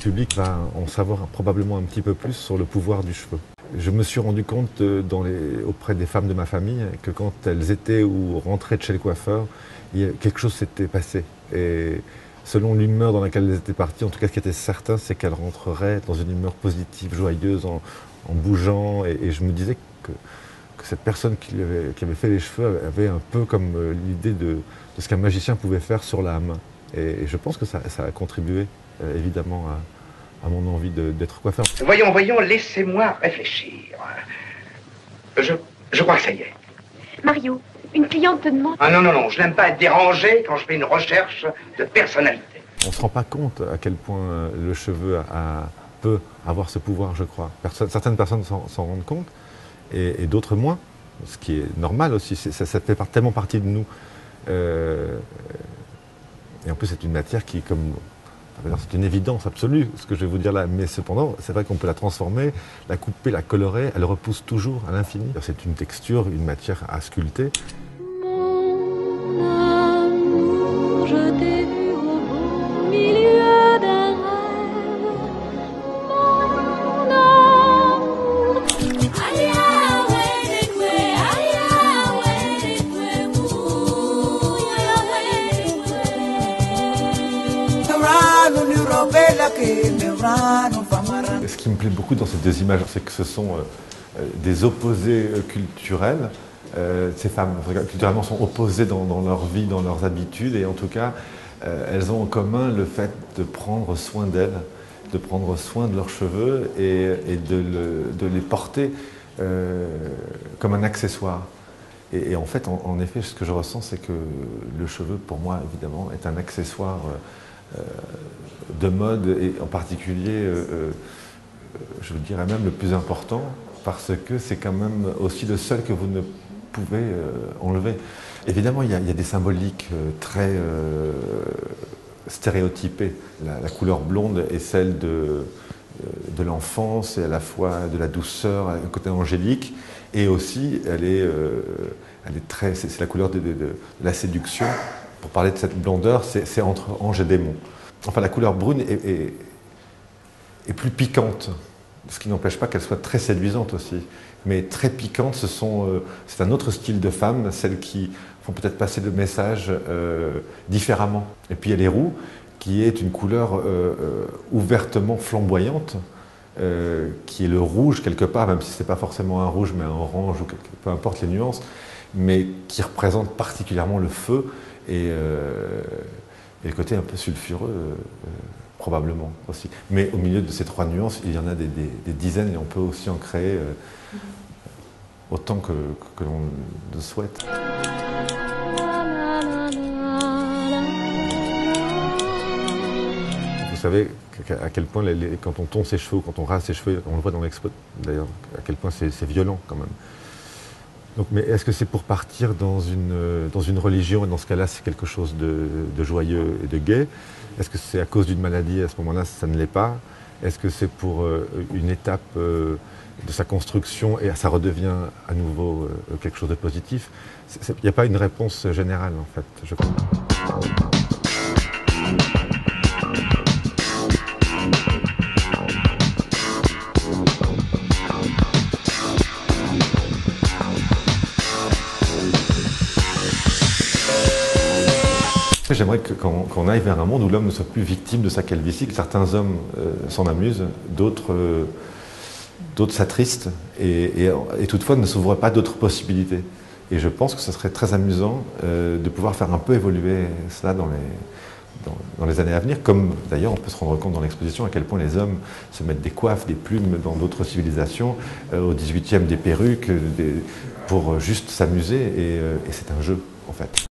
public va en savoir probablement un petit peu plus sur le pouvoir du cheveu. Je me suis rendu compte auprès des femmes de ma famille que quand elles étaient ou rentraient de chez le coiffeur, quelque chose s'était passé. Et selon l'humeur dans laquelle elles étaient parties, en tout cas ce qui était certain, c'est qu'elles rentreraient dans une humeur positive, joyeuse, en bougeant. Et je me disais que cette personne qui avait fait les cheveux avait un peu comme l'idée de ce qu'un magicien pouvait faire sur l'âme. Et je pense que ça a contribué évidemment à mon envie d'être coiffeur. Voyons, laissez-moi réfléchir. Je crois que ça y est. Mario, une cliente te demande... Ah non, je n'aime pas être dérangé quand je fais une recherche de personnalité. On ne se rend pas compte à quel point le cheveu peut avoir ce pouvoir, je crois. Certaines personnes s'en rendent compte et d'autres moins, ce qui est normal aussi. Ça fait tellement partie de nous. Et en plus, c'est une matière qui, c'est une évidence absolue, ce que je vais vous dire là. Mais cependant, c'est vrai qu'on peut la transformer, la couper, la colorer. Elle repousse toujours à l'infini. C'est une texture, une matière à sculpter. Mon amour, je t'ai vu au beau milieu d'un rêve. Mon amour, Ce qui me plaît beaucoup dans ces deux images, c'est que ce sont des opposés culturels. Ces femmes, culturellement, sont opposées dans leur vie, dans leurs habitudes, et en tout cas, elles ont en commun le fait de prendre soin d'elles, de prendre soin de leurs cheveux et de les porter comme un accessoire. Et en fait, en effet, ce que je ressens, c'est que le cheveu, pour moi, évidemment, est un accessoire de mode, et en particulier, je vous dirais même le plus important, parce que c'est quand même aussi le seul que vous ne pouvez enlever. Évidemment, il y a des symboliques très stéréotypées. La couleur blonde est celle de l'enfance, et à la fois de la douceur, un côté angélique, et aussi c'est la couleur de la séduction. Pour parler de cette blondeur, c'est entre ange et démon. Enfin, la couleur brune est plus piquante, ce qui n'empêche pas qu'elle soit très séduisante aussi. Mais très piquante, c'est un autre style de femme, celles qui font peut-être passer le message différemment. Et puis il y a les roux, qui est une couleur ouvertement flamboyante, qui est le rouge quelque part, même si ce n'est pas forcément un rouge, mais un orange, ou peu importe les nuances, mais qui représente particulièrement le feu et le côté un peu sulfureux, probablement aussi. Mais au milieu de ces trois nuances, il y en a des dizaines, et on peut aussi en créer autant que l'on le souhaite. Vous savez à quel point, quand on tonce ses cheveux, quand on rase ses cheveux, on le voit dans l'expo d'ailleurs, à quel point c'est violent quand même. Donc, mais est-ce que c'est pour partir dans une religion, et dans ce cas-là, c'est quelque chose de joyeux et de gai? Est-ce que c'est à cause d'une maladie? À ce moment-là, ça ne l'est pas. Est-ce que c'est pour une étape de sa construction et ça redevient à nouveau quelque chose de positif? Il n'y a pas une réponse générale, en fait, je crois. J'aimerais qu'on aille vers un monde où l'homme ne soit plus victime de sa calvitie, que certains hommes s'en amusent, d'autres s'attristent, et toutefois ne s'ouvrent pas d'autres possibilités. Et je pense que ce serait très amusant de pouvoir faire un peu évoluer cela dans les années à venir, comme d'ailleurs on peut se rendre compte dans l'exposition à quel point les hommes se mettent des coiffes, des plumes dans d'autres civilisations, au XVIIIe des perruques, pour juste s'amuser, et c'est un jeu en fait.